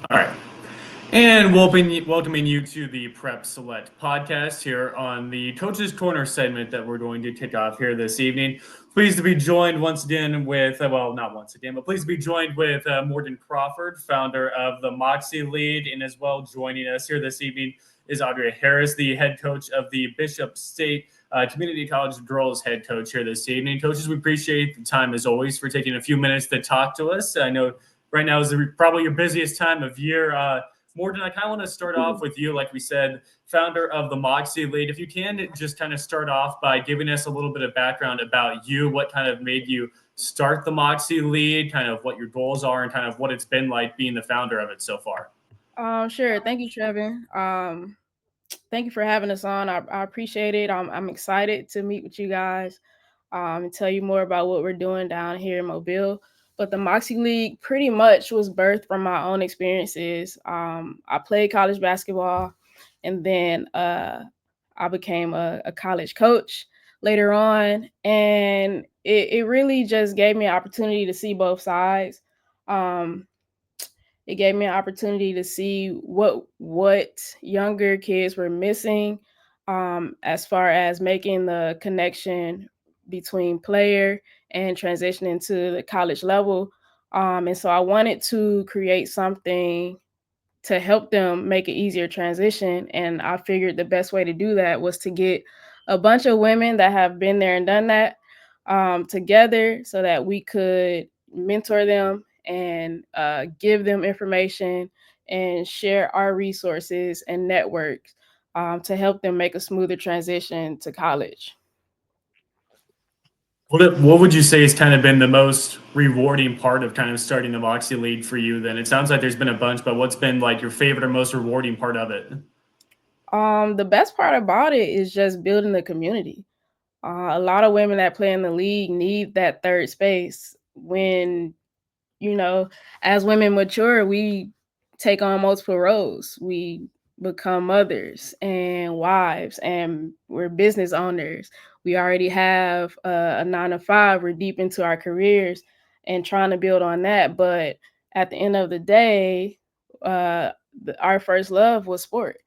All right. And welcoming you to the Prep Select podcast here on the Coach's Corner segment that we're going to kick off here this evening. Pleased to be joined once again with, well, not once again, but pleased to be joined with Morgan Crawford, founder of the Moxie League, and as well joining us here this evening is Audrey Harris, the head coach of the Bishop State Community College girls head coach here this evening. Coaches, we appreciate the time as always for taking a few minutes to talk to us. I know right now is probably your busiest time of year. Morgan, I kind of want to start off with you, like we said, founder of the Moxie League. If you can just kind of start off by giving us a little bit of background about you, what kind of made you start the Moxie League, kind of what your goals are, and kind of what it's been like being the founder of it so far. Sure. Thank you, Trevin. Thank you for having us on. I appreciate it. I'm excited to meet with you guys and tell you more about what we're doing down here in Mobile. But the Moxie League pretty much was birthed from my own experiences. I played college basketball, and then I became a college coach later on, and it really just gave me an opportunity to see both sides. Um, it gave me an opportunity to see what younger kids were missing, as far as making the connection between player and transitioning to the college level. And so I wanted to create something to help them make an easier transition. And I figured the best way to do that was to get a bunch of women that have been there and done that together so that we could mentor them and give them information and share our resources and networks to help them make a smoother transition to college. What would you say has kind of been the most rewarding part of kind of starting the Moxie League for you then? It sounds like there's been a bunch, but what's been like your favorite or most rewarding part of it? The best part about it is just building the community. A lot of women that play in the league need that third space when, you know, as women mature, we take on multiple roles. We become mothers and wives, and we're business owners. We already have a 9 to 5. We're deep into our careers and trying to build on that. But at the end of the day, uh, our first love was sport.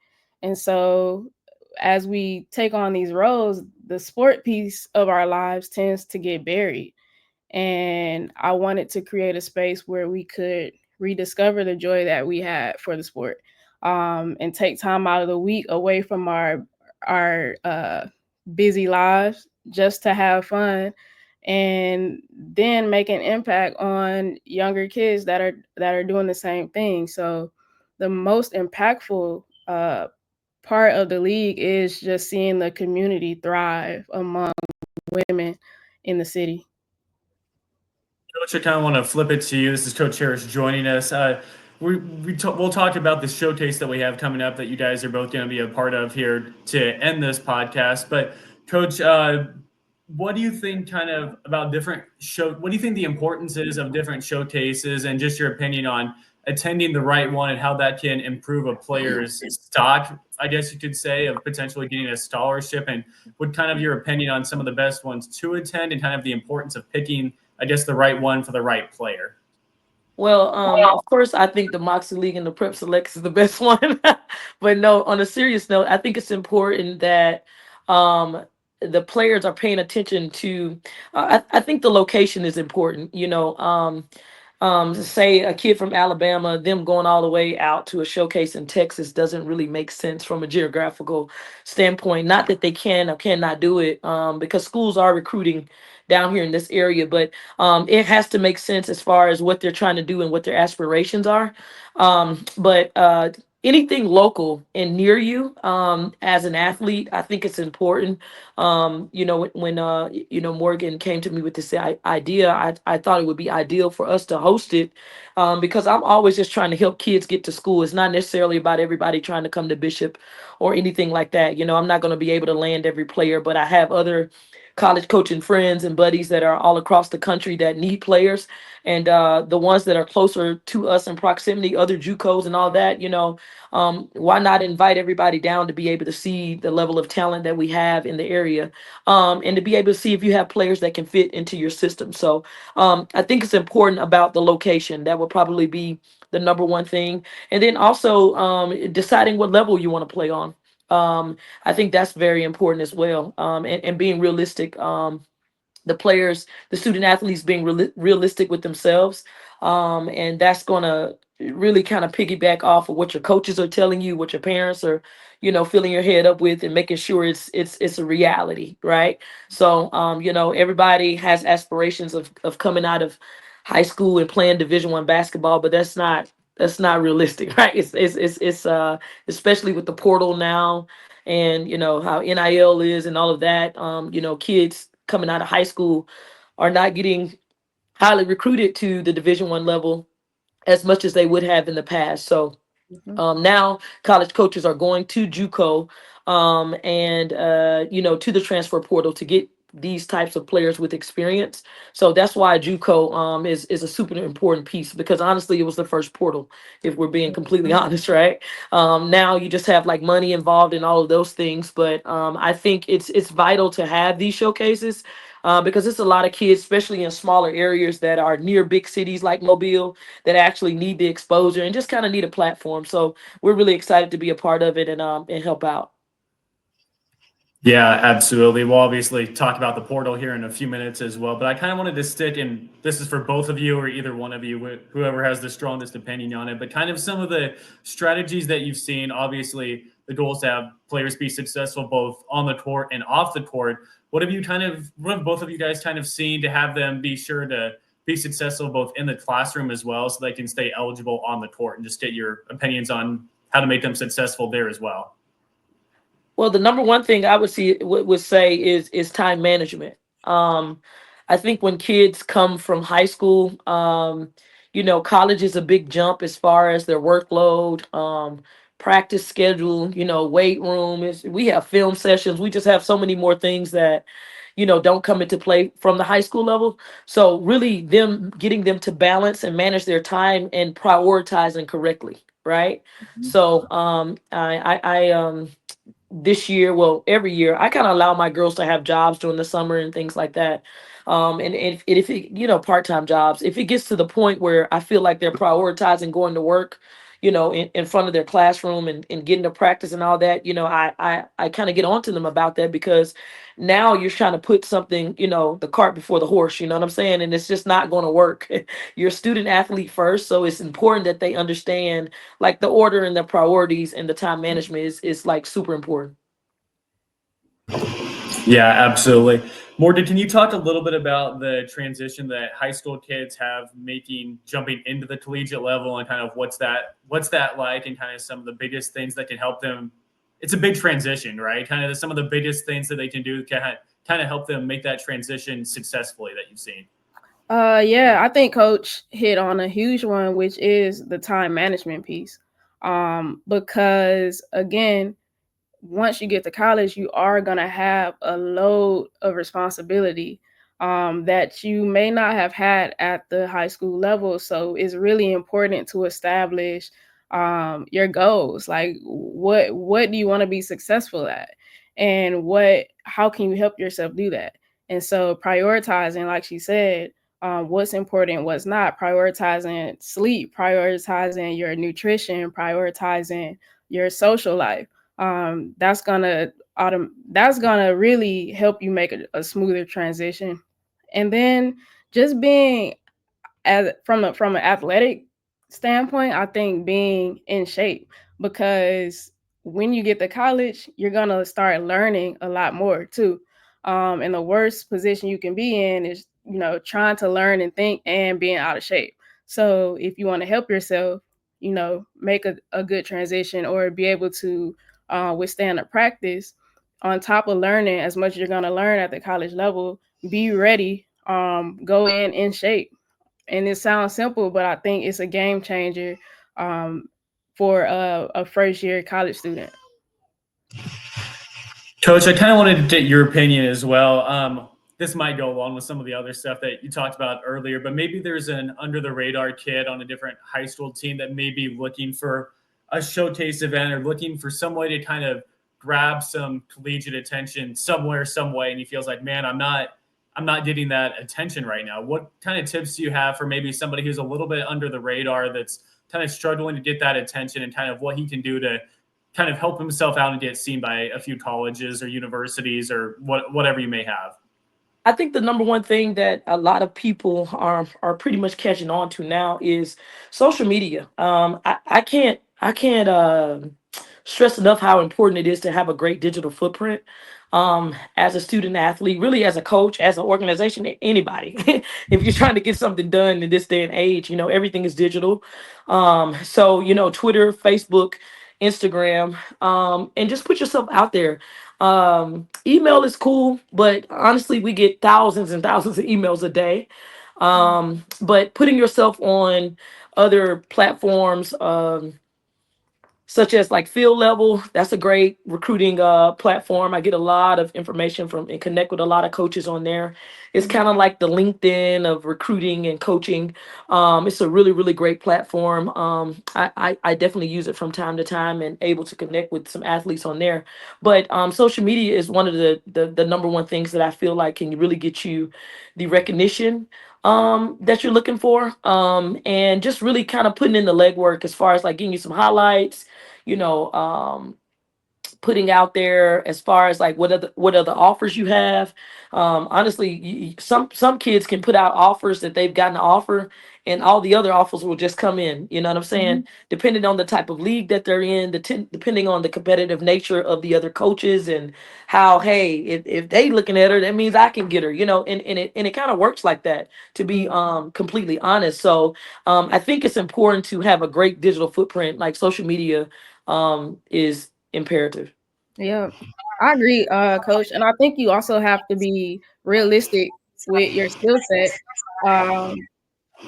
And so as we take on these roles, the sport piece of our lives tends to get buried, and I wanted to create a space where we could rediscover the joy that we had for the sport, and take time out of the week away from our busy lives just to have fun, and then make an impact on younger kids that are doing the same thing. So the most impactful part of the league is just seeing the community thrive among women in the city. Coach, I kind of want to flip it to you. This is Coach Harris joining us. We'll talk about the showcase that we have coming up that you guys are both going to be a part of here to end this podcast. But Coach, what do you think kind of about different show? What do you think the importance is of different showcases, and just your opinion on attending the right one and how that can improve a player's stock? I guess you could say of potentially getting a scholarship, and what kind of your opinion on some of the best ones to attend, and kind of the importance of picking, I guess, the right one for the right player. Well, of course, I think the Moxie League and the Prep Selects is the best one. But no, on a serious note, I think it's important that um, the players are paying attention to. I think the location is important. Say a kid from Alabama, them going all the way out to a showcase in Texas doesn't really make sense from a geographical standpoint. Not that they can or cannot do it, because schools are recruiting down here in this area, but it has to make sense as far as what they're trying to do and what their aspirations are. But anything local and near you, as an athlete, I think it's important. When Morgan came to me with this idea, I thought it would be ideal for us to host it, because I'm always just trying to help kids get to school. It's not necessarily about everybody trying to come to Bishop or anything like that. I'm not going to be able to land every player, but I have other college coaching friends and buddies that are all across the country that need players, and the ones that are closer to us in proximity, other JUCOs and all that. Why not invite everybody down to be able to see the level of talent that we have in the area, and to be able to see if you have players that can fit into your system. So I think it's important about the location. That would probably be the number one thing. And then also deciding what level you want to play on. I think that's very important as well. And being realistic. The players, the student athletes being realistic with themselves. And that's going to really kind of piggyback off of what your coaches are telling you, what your parents are, filling your head up with, and making sure it's a reality, right? So, everybody has aspirations of coming out of high school and playing Division I basketball, but that's not realistic, right? It's especially with the portal now, and how NIL is and all of that. Kids coming out of high school are not getting highly recruited to the Division I level as much as they would have in the past. So Mhm. now college coaches are going to JUCO, and to the transfer portal to get these types of players with experience. So that's why JUCO is a super important piece, because honestly, it was the first portal, if we're being completely honest, right? Now you just have like money involved in all of those things, but I think it's vital to have these showcases. Because it's a lot of kids, especially in smaller areas that are near big cities like Mobile, that actually need the exposure and just kind of need a platform. So we're really excited to be a part of it and help out. Yeah, absolutely. We'll obviously talk about the portal here in a few minutes as well, but I kind of wanted to stick in. This is for both of you or either one of you, whoever has the strongest opinion on it, but kind of some of the strategies that you've seen. Obviously, the goal is to have players be successful both on the court and off the court. What have both of you guys kind of seen to have them be sure to be successful both in the classroom as well, so they can stay eligible on the court, and just get your opinions on how to make them successful there as well? Well, the number one thing I would say is time management. Um, I think when kids come from high school, college is a big jump as far as their workload, practice schedule, weight room is. We have film sessions. We just have so many more things that don't come into play from the high school level. So really, them getting them to balance and manage their time and prioritizing correctly, right? So I this year, well, every year, I kind of allow my girls to have jobs during the summer and things like that. And if it, part-time jobs, if it gets to the point where I feel like they're prioritizing going to work, in front of their classroom and getting to practice and all that, I kind of get onto them about that, because now you're trying to put something, the cart before the horse, you know what I'm saying? And it's just not going to work. You're a student athlete first. So it's important that they understand like the order and the priorities, and the time management is like super important. Yeah, absolutely. Morgan, can you talk a little bit about the transition that high school kids have making jumping into the collegiate level, and kind of what's that like, and kind of some of the biggest things that can help them? It's a big transition, right? Kind of some of the biggest things that they can do to kind of help them make that transition successfully that you've seen. Yeah, I think Coach hit on a huge one, which is the time management piece. Because again, once you get to college, you are going to have a load of responsibility that you may not have had at the high school level. So it's really important to establish your goals. Like what do you want to be successful at? And how can you help yourself do that? And so prioritizing, like she said, what's important, what's not, prioritizing sleep, prioritizing your nutrition, prioritizing your social life. That's gonna really help you make a smoother transition. And then just being as from an athletic standpoint, I think being in shape, because when you get to college, you're gonna start learning a lot more too. And the worst position you can be in is, trying to learn and think and being out of shape. So if you want to help yourself, make a good transition, or be able to withstand a practice on top of learning as much as you're gonna learn at the college level, be ready, go in shape. And it sounds simple, but I think it's a game changer um, for a first year college student. Coach, I kind of wanted to get your opinion as well. this might go along with some of the other stuff that you talked about earlier, but maybe there's an under the radar kid on a different high school team that may be looking for a showcase event or looking for some way to kind of grab some collegiate attention somewhere, some way, and he feels like, man, I'm not getting that attention right now. What kind of tips do you have for maybe somebody who's a little bit under the radar that's kind of struggling to get that attention, and kind of what he can do to kind of help himself out and get seen by a few colleges or universities or whatever you may have? I think the number one thing that a lot of people are pretty much catching on to now is social media. I can't stress enough how important it is to have a great digital footprint. As a student athlete, really as a coach, as an organization, anybody. If you're trying to get something done in this day and age, everything is digital. So Twitter, Facebook, Instagram, and just put yourself out there. Email is cool, but honestly, we get thousands and thousands of emails a day. But putting yourself on other platforms, such as like Field Level, that's a great recruiting platform. I get a lot of information from and connect with a lot of coaches on there. It's kind of like the LinkedIn of recruiting and coaching. It's a really, really great platform. I definitely use it from time to time and able to connect with some athletes on there. But social media is one of the number one things that I feel like can really get you the recognition that you're looking for, and just really kind of putting in the legwork as far as like getting you some highlights, you know, putting out there as far as like what other offers you have. Honestly, some kids can put out offers that they've gotten to offer, and all the other offers will just come in. You know what I'm saying? Depending on the type of league that they're in, depending on the competitive nature of the other coaches, and how, hey, if they looking at her, that means I can get her. And it kind of works like that. To be completely honest, so I think it's important to have a great digital footprint. Like social media is imperative. Yeah, I agree, coach. And I think you also have to be realistic with your skill set. Um,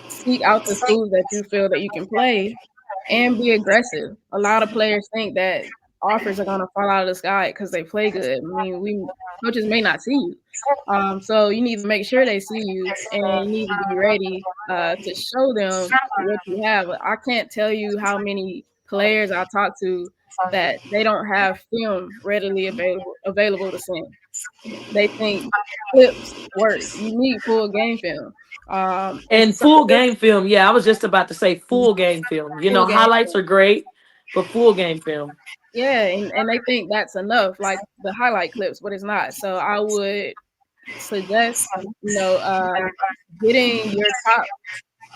Seek out the schools that you feel that you can play and be aggressive. A lot of players think that offers are gonna fall out of the sky because they play good. I mean, we coaches may not see you. So you need to make sure they see you, and you need to be ready to show them what you have. I can't tell you how many players I talk to that they don't have film readily available to send. They think clips work. You need full game film. And So full game film. Yeah, I was just about to say full game film. full game Highlights film. are great, but full game film. Yeah, and they think that's enough, like the highlight clips, but it's not. So I would suggest, getting your top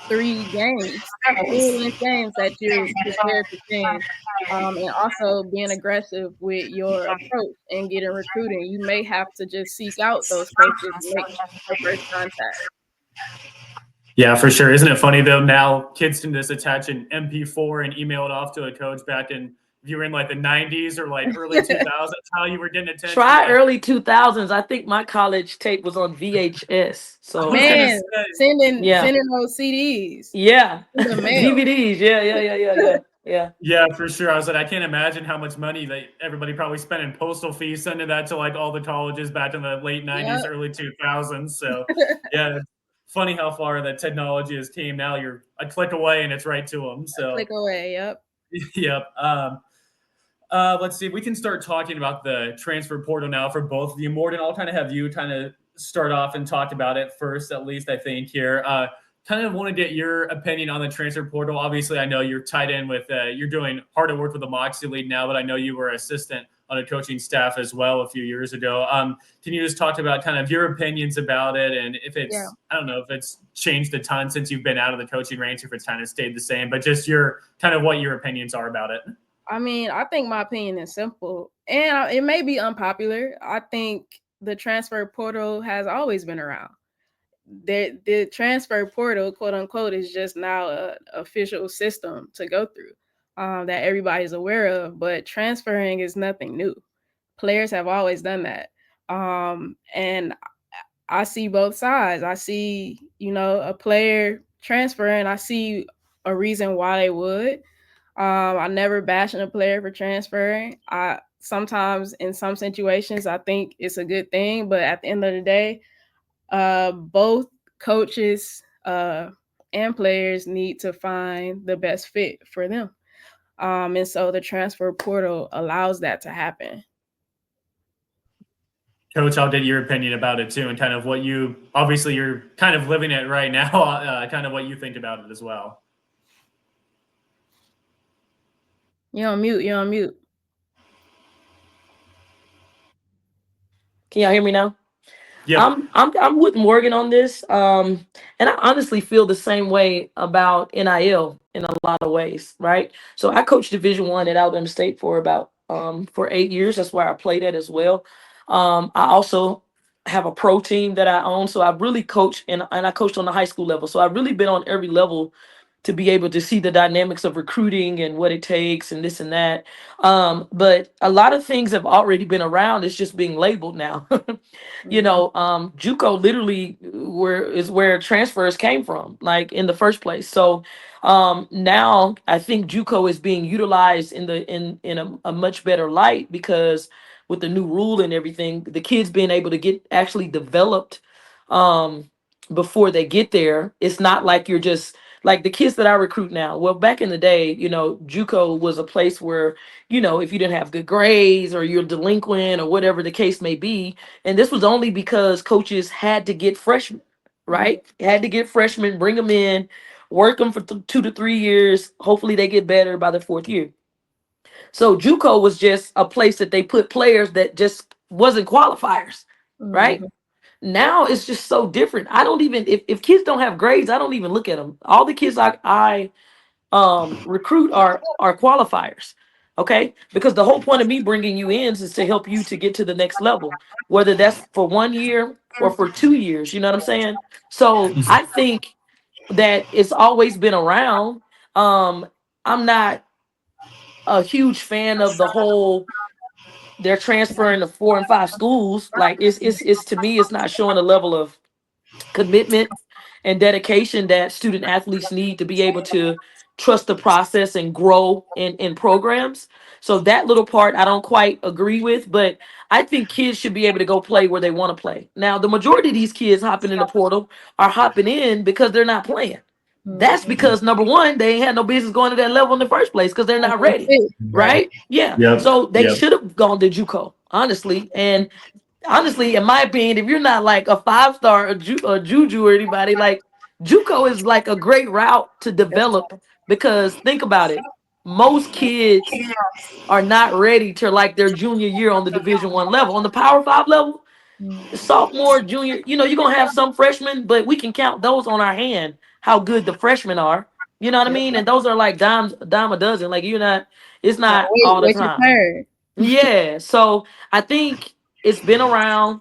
3 games, full-length games that you're prepared to send, and also being aggressive with your approach and getting recruiting. You may have to just seek out those coaches, make the first contact. Yeah, for sure. Isn't it funny though? Now kids can just attach an MP4 and email it off to a coach. Back in, if you were in like the '90s or like early 2000s, how you were getting attention. Try early 2000s. I think my college tape was on VHS. I So was gonna Man, say, sending yeah, sending those CDs yeah, through the mail. DVDs. Yeah. yeah, for sure. I was like, I can't imagine how much money that everybody probably spent in postal fees sending that to like all the colleges back in the late '90s, Yep. early 2000s. So yeah, it's funny how far that technology has came. Now you're a click away and it's right to them. Click So away. Yep. yep. Let's see. We can start talking about the transfer portal now for both of you. Morgan, I'll kind of have you kind of start off and talk about it first, at least I think here. Kind of want to get your opinion on the transfer portal. Obviously, I know you're tied in with, you're doing hard at work with the Moxie League now, but I know you were assistant on a coaching staff as well a few years ago. Can you just talk about kind of your opinions about it, and if Yeah. it's, I don't know if it's changed a ton since you've been out of the coaching ranks, if it's kind of stayed the same, but just your kind of what your opinions are about it. I mean, I think my opinion is simple, and it may be unpopular. I think the transfer portal has always been around. The transfer portal, quote unquote, is just now a official system to go through, that everybody's aware of. But transferring is nothing new. Players have always done that, and I see both sides. I see, a player transferring. I see a reason why they would. I never bashing a player for transferring. I sometimes in some situations I think it's a good thing, but at the end of the day, Both coaches and players need to find the best fit for them. And so the transfer portal allows that to happen. Coach, I'll get your opinion about it too, and kind of what you obviously you're kind of living it right now, kind of what you think about it as well. You're on mute. You're on mute. Can y'all hear me now? Yep. I'm with Morgan on this. And I honestly feel the same way about NIL in a lot of ways, right? So I coached Division 1 at Alabama State for about for 8 years. That's where I played at as well. I also have a pro team that I own. So I really coach and I coached on the high school level. So I've really been on every level to be able to see the dynamics of recruiting and what it takes and this and that. But a lot of things have already been around. It's just being labeled now. JUCO literally where transfers came from, like in the first place. So now I think JUCO is being utilized in a much better light because with the new rule and everything, the kids being able to get actually developed um before they get there. It's not like you're just like the kids that I recruit now. Well, back in the day, JUCO was a place where, if you didn't have good grades or you're delinquent or whatever the case may be, and this was only because coaches had to get freshmen, right? Had to get freshmen, bring them in, work them for 2 to 3 years. Hopefully they get better by the fourth year. So JUCO was just a place that they put players that just wasn't qualifiers, right? Now it's just so different. I don't even if kids don't have grades, I don't even look at them. All the kids I recruit are qualifiers. Okay, because the whole point of me bringing you in is to help you to get to the next level, whether that's for 1 year or for 2 years. You know what I'm saying? So I think that it's always been around. I'm not a huge fan of the whole they're transferring to 4 and 5 schools. Like it's to me, it's not showing a level of commitment and dedication that student athletes need to be able to trust the process and grow in programs. So that little part I don't quite agree with, but I think kids should be able to go play where they want to play. Now, the majority of these kids hopping in the portal are hopping in because they're not playing. That's because number one, they ain't had no business going to that level in the first place because they're not ready. Right. Right? Yeah. Yep. So they Yep. should have gone to JUCO, honestly. And honestly, in my opinion, if you're not like a 5 star or Juju or anybody, like JUCO is like a great route to develop because think about it. Most kids are not ready to like their junior year on the Division 1 level. On the Power 5 level, sophomore, junior, you're gonna have some freshmen, but we can count those on our hand how good the freshmen are. You know what I mean? And those are like dime a dozen. Like it's not all the Wait your time. turn. Yeah. So I think it's been around.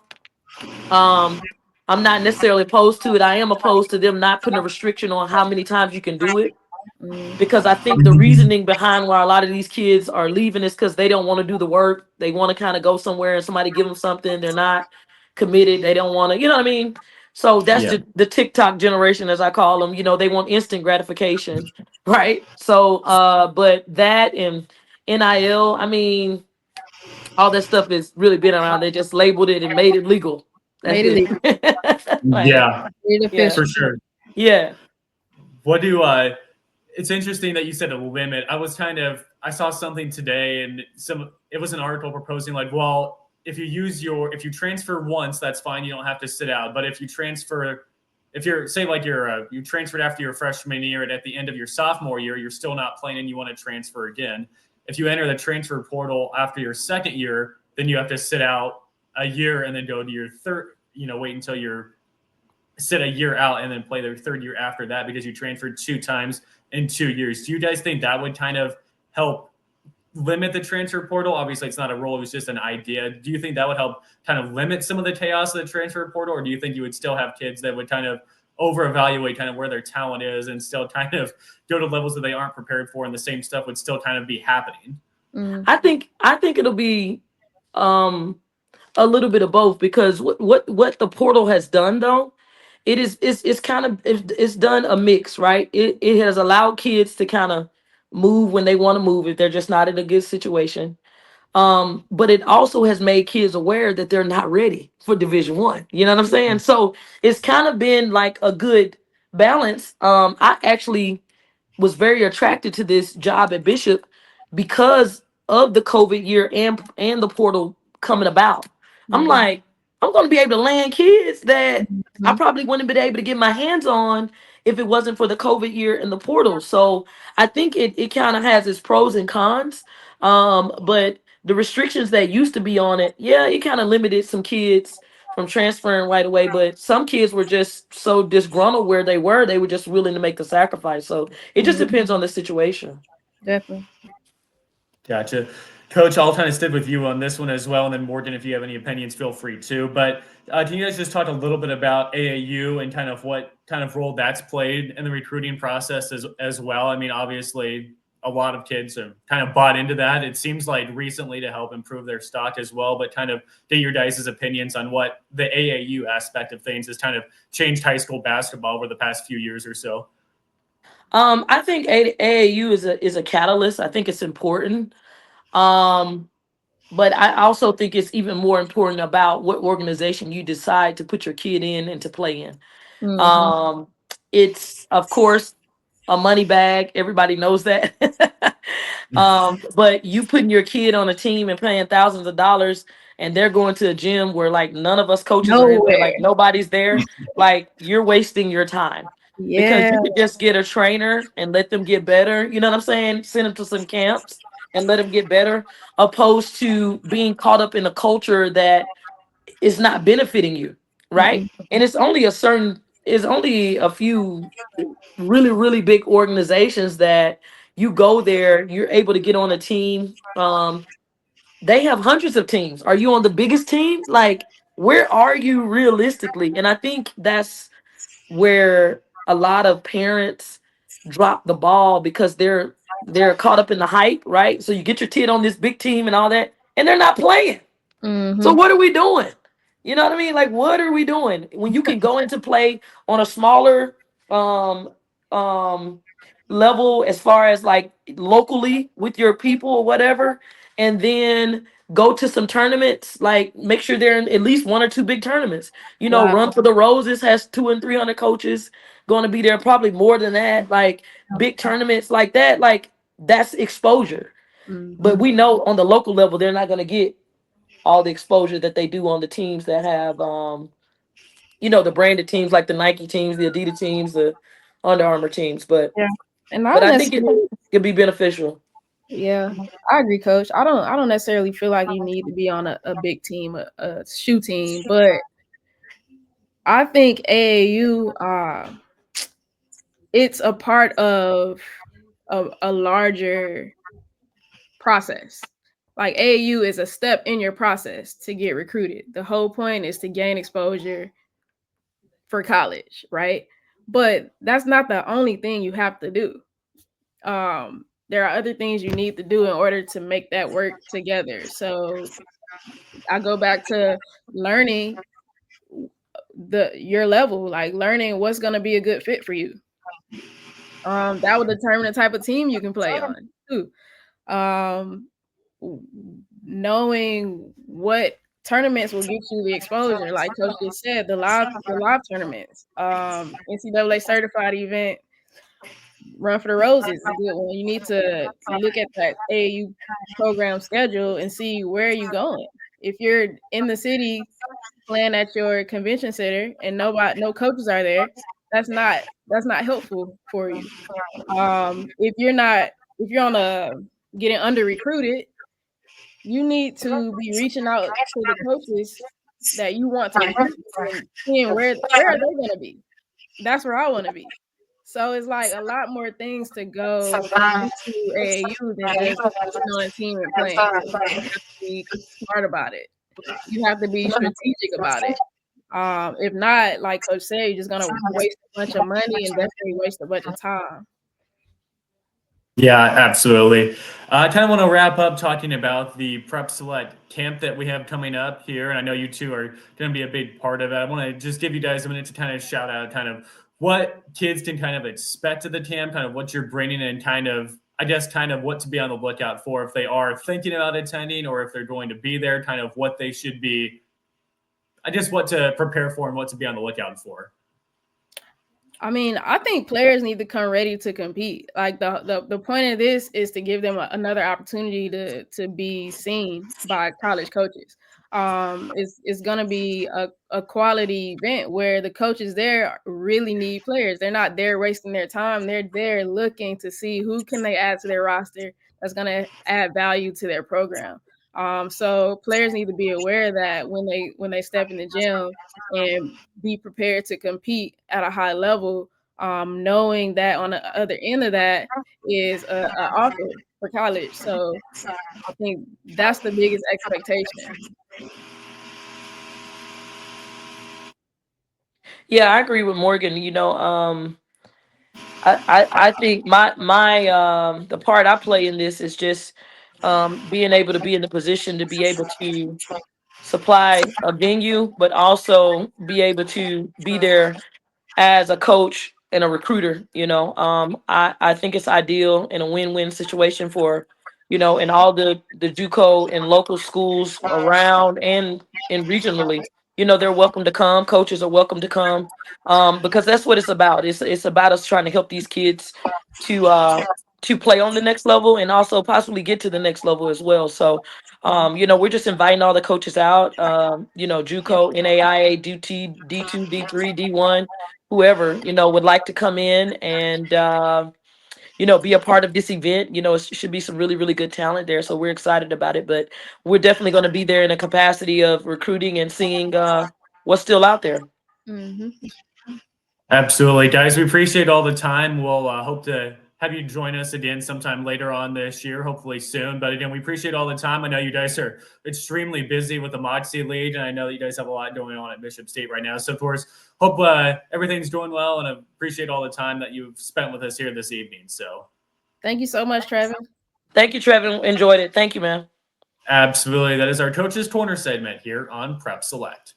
Um, I'm not necessarily opposed to it. I am opposed to them not putting a restriction on how many times you can do it because I think the reasoning behind why a lot of these kids are leaving is because they don't want to do the work. They want to kind of go somewhere and somebody give them something. They're not committed. They don't want to, you know what I mean? So that's Yeah. the TikTok generation, as I call them. They want instant gratification, right? So, but that and NIL, I mean, all that stuff has really been around. They just labeled it and made it legal. That's Made it legal. it. Like, Yeah, Made it yeah, for official. sure. yeah. What do It's interesting that you said a limit. I saw something today, and it was an article proposing like, well, if you transfer once, that's fine. You don't have to sit out. But if you're say like you transferred after your freshman year and at the end of your sophomore year, you're still not playing and you want to transfer again. If you enter the transfer portal after your second year, then you have to sit out a year and then go to your third. Wait until you're sit a year out and then play their third year after that because you transferred 2 times in 2 years. Do you guys think that would kind of help limit the transfer portal? Obviously, it's not a rule; it was just an idea. Do you think that would help kind of limit some of the chaos of the transfer portal, or do you think you would still have kids that would kind of over-evaluate kind of where their talent is and still kind of go to levels that they aren't prepared for, and the same stuff would still kind of be happening? I think it'll be a little bit of both because what the portal has done though, it's kind of it's done a mix, right? It has allowed kids to kind of move when they want to move if they're just not in a good situation. But it also has made kids aware that they're not ready for Division 1. You know what I'm saying? So it's kind of been like a good balance. I actually was very attracted to this job at Bishop because of the COVID year and the portal coming about. I'm Mhm. like, I'm gonna be able to land kids that I Mhm. probably wouldn't have been able to get my hands on if it wasn't for the COVID year and the portal. So I think it kind of has its pros and cons. But the restrictions that used to be on it, yeah, it kind of limited some kids from transferring right away. But some kids were just so disgruntled where they were just willing to make the sacrifice. So it just Mhm. depends on the situation. Definitely. Gotcha. Coach, I'll kind of stick with you on this one as well. And then Morgan, if you have any opinions, feel free to. But can you guys just talk a little bit about AAU and kind of what kind of role that's played in the recruiting process as well? I mean, obviously, a lot of kids have kind of bought into that. It seems like recently to help improve their stock as well, but kind of get your guys' opinions on what the AAU aspect of things has kind of changed high school basketball over the past few years or so. I think AAU is a catalyst. I think it's important. Um, but I also think it's even more important about what organization you decide to put your kid in and to play in. Mhm. Um, it's of course a money bag. Everybody knows that. But you putting your kid on a team and paying thousands of dollars, and they're going to a gym where like none of us coaches are in there, Nowhere. like nobody's there. Like you're wasting your time because Yeah. you could just get a trainer and let them get better. You know what I'm saying? Send them to some camps and let them get better, opposed to being caught up in a culture that is not benefiting you, right? Mhm. And it's only a few really, really big organizations that you go there, you're able to get on a team. They have hundreds of teams. Are you on the biggest team? Like, where are you realistically? And I think that's where a lot of parents drop the ball because they're caught up in the hype, right? So you get your kid on this big team and all that, and they're not playing. So Mhm. what are we doing? You know what I mean? Like what are we doing when you can go into play on a smaller um um level as far as like locally with your people or whatever, and then go to some tournaments, like make sure they're in at least one or two big tournaments. Wow. Run for the Roses has 200 and 300 coaches going to be there, probably more than that. Like big tournaments like that, like that's exposure. But Mhm. we know on the local level they're not going to get all the exposure that they do on the teams that have the branded teams like the Nike teams, the Adidas teams, the Under Armour teams. But Yeah. And I but don't I think necessarily. it'd be beneficial. Yeah, I agree, Coach. I don't necessarily feel like you need to be on a big team, a shoe team, but I think AAU it's a part of a larger process. Like AAU is a step in your process to get recruited. The whole point is to gain exposure for college, right? But that's not the only thing you have to do. There are other things you need to do in order to make that work together. So I go back to learning your level, like learning what's going to be a good fit for you. That will determine the type of team you can play on too. Um, Knowing what tournaments will get you the exposure, like Coach just said, the live tournaments, NCAA certified event, Run for the Roses is a good one. You need to look at that AAU program schedule and see where you going. If you're in the city playing at your convention center and no coaches are there, that's not helpful for you. If you're on a getting under recruited, you need to be reaching out to the coaches that you want to recruit and seeing where are they gonna be. That's where I want to be. So it's like a lot more things to go into AAU than just getting on a team and playing. You have to be smart about it. You have to be strategic about it. If not, like Coach said, you're just gonna waste a bunch of money and definitely waste a bunch of time. Yeah, absolutely. I kind of want to wrap up talking about the Prep Select camp that we have coming up here. And I know you two are going to be a big part of it. I want to just give you guys a minute to kind of shout out kind of what kids can kind of expect at the camp, kind of what you're bringing, and kind of, I guess kind of what to be on the lookout for if they are thinking about attending or if they're going to be there, kind of what they should be, I guess what to prepare for and what to be on the lookout for. I mean, I think players need to come ready to compete. Like the point of this is to give them another opportunity to be seen by college coaches. It's gonna be a quality event where the coaches there really need players. They're not there wasting their time. They're there looking to see who can they add to their roster that's gonna add value to their program. So players need to be aware that when they step in the gym and be prepared to compete at a high level, knowing that on the other end of that is a offer for college. So I think that's the biggest expectation. Yeah, I agree with Morgan. I think my the part I play in this is just being able to be in the position to be able to supply a venue, but also be able to be there as a coach and a recruiter. I think it's ideal in a win-win situation for, in all the JUCO and local schools around and regionally. They're welcome to come. Coaches are welcome to come, because that's what it's about. It's about us trying to help these kids to to play on the next level and also possibly get to the next level as well. So, we're just inviting all the coaches out. JUCO, NAIA, DT, D2, D3, D1, whoever would like to come in and be a part of this event. It should be some really, really good talent there, so we're excited about it. But we're definitely going to be there in a capacity of recruiting and seeing what's still out there. Mm-hmm. Absolutely, guys. We appreciate all the time. We'll hope to have you join us again sometime later on this year, hopefully soon. But again, we appreciate all the time. I know you guys are extremely busy with the Moxie League, and I know that you guys have a lot going on at Bishop State right now. So, of course, hope everything's going well, and I appreciate all the time that you've spent with us here this evening. So, thank you so much, Trevin. Thank you, Trevin. Enjoyed it. Thank you, man. absolutely. That is our Coach's Corner segment here on Prep Select.